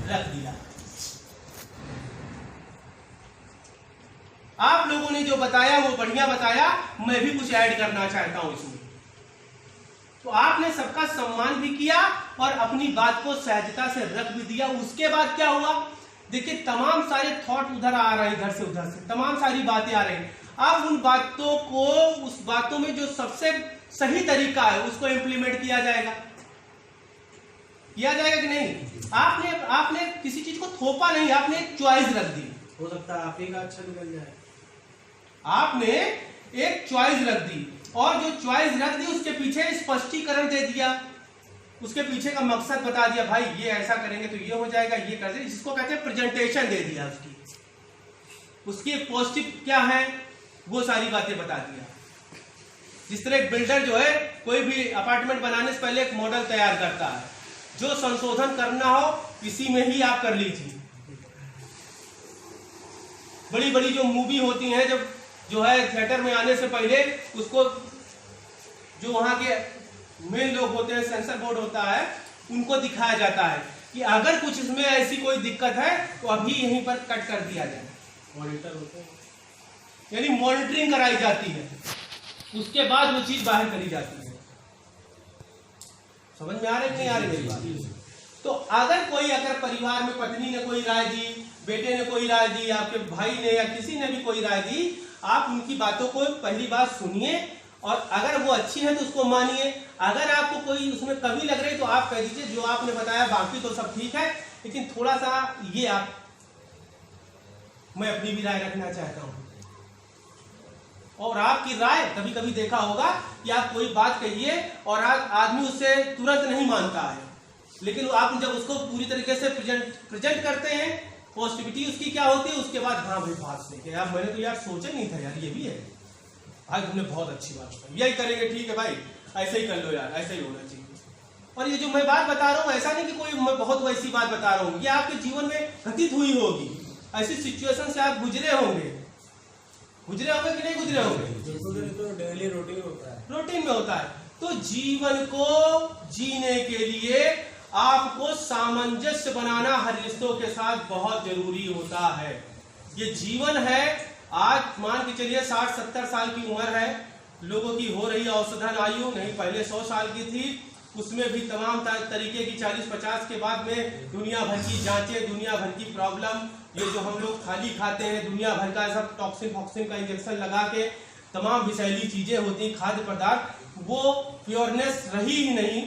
रख दिया। आप लोगों ने जो बताया वो बढ़िया बताया, मैं भी कुछ ऐड करना चाहता हूं इसमें। तो आपने सबका सम्मान भी किया और अपनी बात को सहजता से रख भी दिया। उसके बाद क्या हुआ, देखिए तमाम सारे थॉट उधर आ रहे हैं, इधर से उधर से तमाम सारी बातें आ रही हैं। अब उन बातों को, उस बातों में जो सबसे सही तरीका है उसको इंप्लीमेंट किया जाएगा कि नहीं। आपने किसी चीज को थोपा नहीं, आपने एक चॉइस रख दी। हो सकता है आप ही का अच्छा निकल जाए। आपने एक चॉइस रख दी और जो चॉइस रख दी उसके पीछे स्पष्टीकरण दे दिया, उसके पीछे का मकसद बता दिया, भाई ये ऐसा करेंगे तो ये हो जाएगा, ये कर दे, जिसको कहते हैं प्रेजेंटेशन दे दिया। उसकी पॉजिटिव क्या है वो सारी बातें बता दिया। जिस तरह एक बिल्डर जो है कोई भी अपार्टमेंट बनाने से पहले एक मॉडल तैयार करता है, जो संशोधन करना हो इसी में ही आप कर लीजिए। बड़ी बड़ी जो मूवी होती हैं, जब जो है थिएटर में आने से पहले उसको जो वहां के मेन लोग होते हैं, सेंसर बोर्ड होता है, उनको दिखाया जाता है कि अगर कुछ इसमें ऐसी कोई दिक्कत है तो अभी यहीं पर कट कर दिया जाए। मॉनिटर होते हैं, यानी मॉनिटरिंग कराई जाती है, उसके बाद वो चीज बाहर करी जाती है। समझ में आ रही नहीं आ रही मेरी बात? तो अगर परिवार में पत्नी ने कोई राय दी, बेटे ने कोई राय दी, आपके भाई ने या किसी ने भी कोई राय दी, आप उनकी बातों को पहली बात सुनिए और अगर वो अच्छी है तो उसको मानिए। अगर आपको कोई उसमें कमी लग रही तो आप कह दीजिए जो आपने बताया बाकी तो सब ठीक है, लेकिन थोड़ा सा ये मैं अपनी भी राय रखना चाहता हूं। और आपकी राय, कभी कभी देखा होगा कि आप कोई बात कहिए और आदमी उससे तुरंत नहीं मानता है, लेकिन आप जब उसको पूरी तरीके से प्रेजेंट करते हैं, पॉजिटिविटी उसकी क्या होती है, उसके बाद हाँ भाई बात सही है यार, मैंने तो यार सोचा नहीं था यार, ये भी है भाई, तुमने बहुत अच्छी बात बताई, यही करेंगे, ठीक है भाई ऐसे ही कर लो यार, ऐसा ही होना चाहिए। और ये जो मैं बात बता रहा हूँ ऐसा नहीं कि कोई मैं बहुत वैसी बात बता रहा हूँ, ये आपके जीवन में घटित हुई होगी, ऐसी सिचुएशन से आप गुजरे होंगे कि नहीं गुजरे होंगे? तो डेली रूटीन होता है, रूटीन में होता है। तो जीवन को जीने के लिए आपको सामंजस्य बनाना हर रिश्तों के साथ बहुत जरूरी होता है। ये जीवन है, आज मान के चलिए 60-70 साल की उम्र है लोगों की, हो रही औसधन आयु, नहीं पहले 100 साल की थी, उसमें भी तमाम तरीके की 40-50 के बाद में दुनिया भर की जांचें, दुनिया भर की प्रॉब्लम, ये जो हम लोग खाली खाते हैं दुनिया भर का सब टॉक्सिन का इंजेक्शन लगा के तमाम विषैली चीजें होती, खाद्य पदार्थ, वो प्योरनेस रही ही नहीं।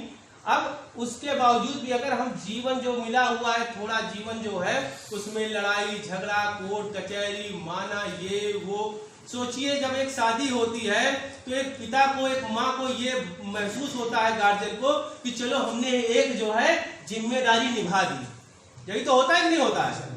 अब उसके बावजूद भी अगर हम जीवन जो मिला हुआ है, थोड़ा जीवन जो है उसमें लड़ाई झगड़ा, कोर्ट कचहरी, माना ये वो, सोचिए जब एक शादी होती है तो एक पिता को, एक माँ को ये महसूस होता है, गार्जियन को, कि चलो हमने एक जो है जिम्मेदारी निभा दी। यही तो होता है कि नहीं होता है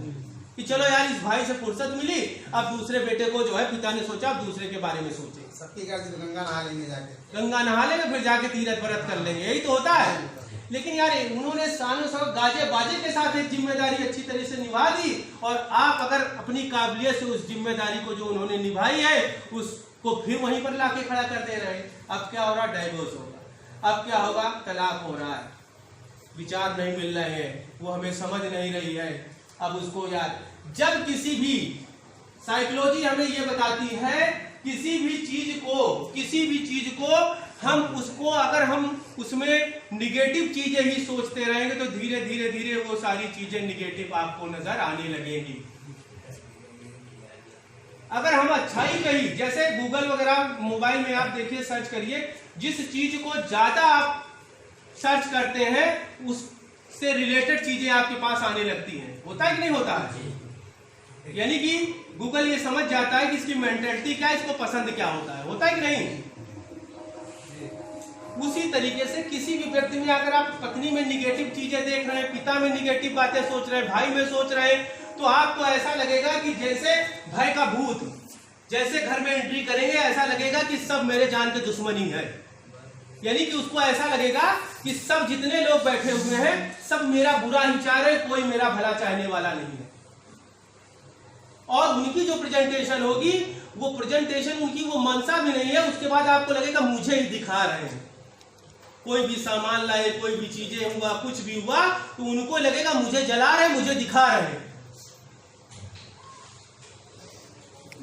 कि चलो यार इस भाई से फुर्सत मिली, अब दूसरे बेटे को जो है पिता ने सोचा अब दूसरे के बारे में सोचे, सबकी गंगा नहा लेंगे, जाके गंगा नहा लेंगे, फिर जाके तीरथ व्रत कर लेंगे, यही तो होता है। लेकिन यार उन्होंने सालों साल गाजे बाजे के साथ एक जिम्मेदारी अच्छी तरह से निभा दी, और आप अगर अपनी काबिलियत से उस जिम्मेदारी को जो उन्होंने निभाई है उसको फिर वहीं पर लाके खड़ा कर दे रहे हैं। अब क्या हो रहा, डाइवोर्स होगा, अब क्या होगा, तलाक हो रहा है, विचार नहीं मिल रहे हैं, वो हमें समझ नहीं रही है। अब उसको यार, जब किसी भी साइकोलॉजी हमें ये बताती है, किसी भी चीज को हम उसको, अगर हम उसमें निगेटिव चीजें ही सोचते रहेंगे तो धीरे धीरे वो सारी चीजें निगेटिव आपको नजर आने लगेंगी। अगर हम अच्छाई कही, जैसे गूगल वगैरह मोबाइल में आप देखिए, सर्च करिए, जिस चीज को ज्यादा आप सर्च करते हैं उससे रिलेटेड चीजें आपके पास आने लगती हैं। होता है कि नहीं होता है? यानी कि गूगल ये समझ जाता है कि इसकी मेंटालिटी क्या है, इसको पसंद क्या होता है कि नहीं? उसी तरीके से किसी भी व्यक्ति में अगर आप पत्नी में निगेटिव चीजें देख रहे हैं, पिता में निगेटिव बातें सोच रहे हैं, भाई में सोच रहे हैं, तो आपको ऐसा लगेगा कि जैसे भय का भूत जैसे घर में एंट्री करेंगे, ऐसा लगेगा कि सब मेरे जान के दुश्मन ही है। यानी कि उसको ऐसा लगेगा कि सब जितने लोग बैठे हुए हैं सब मेरा बुरा ही चाह रहे, कोई मेरा भला चाहने वाला नहीं है। और उनकी जो प्रेजेंटेशन होगी, वो प्रेजेंटेशन उनकी वो मनसा भी नहीं है, उसके बाद आपको लगेगा मुझे ही दिखा रहे हैं। कोई भी सामान लाए, कोई भी चीजें हुआ, कुछ भी हुआ, तो उनको लगेगा मुझे जला रहे, मुझे दिखा रहे।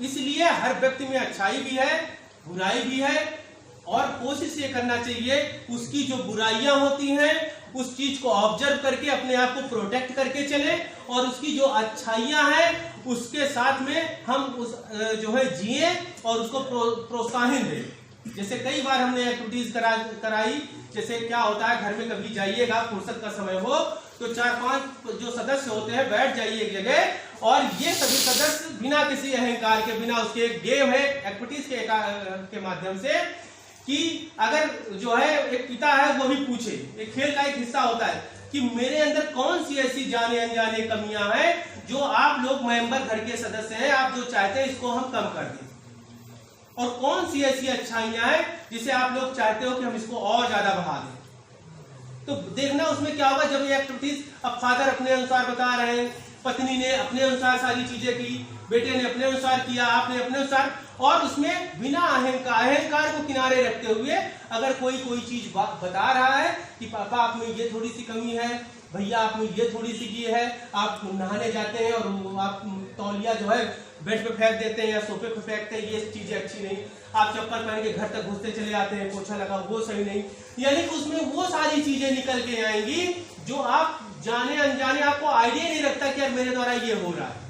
इसलिए हर व्यक्ति में अच्छाई भी है, बुराई भी है, और कोशिश ये करना चाहिए उसकी जो बुराइयां होती हैं उस चीज को ऑब्जर्व करके अपने आप को प्रोटेक्ट करके चले, और उसकी जो अच्छाइयां हैं उसके साथ में हम उस जो है जिए और उसको प्रोत्साहन दें। जैसे कई बार हमने एक्टिविटीज कराई, जैसे क्या होता है घर में कभी जाइएगा, फुर्सत का समय हो तो 4-5 जो सदस्य होते हैं बैठ जाइए एक जगह, और ये सभी सदस्य बिना किसी अहंकार के, बिना उसके गेम है एक्टिविटीज के माध्यम से, कि अगर जो है एक पिता है वो भी पूछे, एक खेल का एक हिस्सा होता है कि मेरे अंदर कौन सी ऐसी जाने अनजाने कमियां हैं जो आप लोग मेंबर घर के सदस्य हैं, आप जो चाहते हैं इसको हम कम कर दें, और कौन सी ऐसी अच्छाइयां हैं जिसे आप लोग चाहते हो कि हम इसको और ज्यादा बढ़ा दें। तो देखना उसमें क्या होगा, जब ये एक्टिविटीज अब फादर अपने अनुसार बता रहे हैं, पत्नी ने अपने अनुसार सारी चीजें की, बेटे ने अपने अनुसार किया, आपने अपने अनुसार, और उसमें बिना अहंकार को किनारे रखते हुए अगर कोई चीज बता रहा है कि पापा आप में ये थोड़ी सी कमी है, भैया आप में ये थोड़ी सी ये है, आप नहाने जाते हैं और आप तौलिया जो है बेड पे फेंक देते हैं या सोफे पे फेंकते हैं, ये चीजें अच्छी नहीं, आप चप्पल पहन के घर तक घुसते चले आते हैं, पोछा लगा वो सही नहीं, यानी कि उसमें वो सारी चीजें निकल के आएंगी जो आप जाने अनजाने आपको आइडिया नहीं रखता कि यार मेरे द्वारा ये हो रहा है।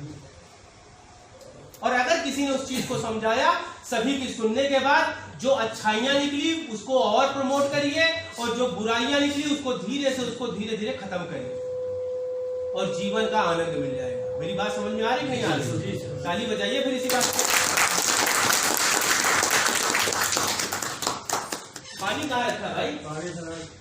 और अगर किसी ने उस चीज को समझाया, सभी की सुनने के बाद जो अच्छाइयां निकली उसको और प्रमोट करिए, और जो बुराइयां निकली उसको धीरे धीरे खत्म करिए, और जीवन का आनंद मिल जाएगा। मेरी बात समझ में आ रही नहीं आ रही? ताली बजाइए फिर इसी बात। पानी कहाँ रखा भाई?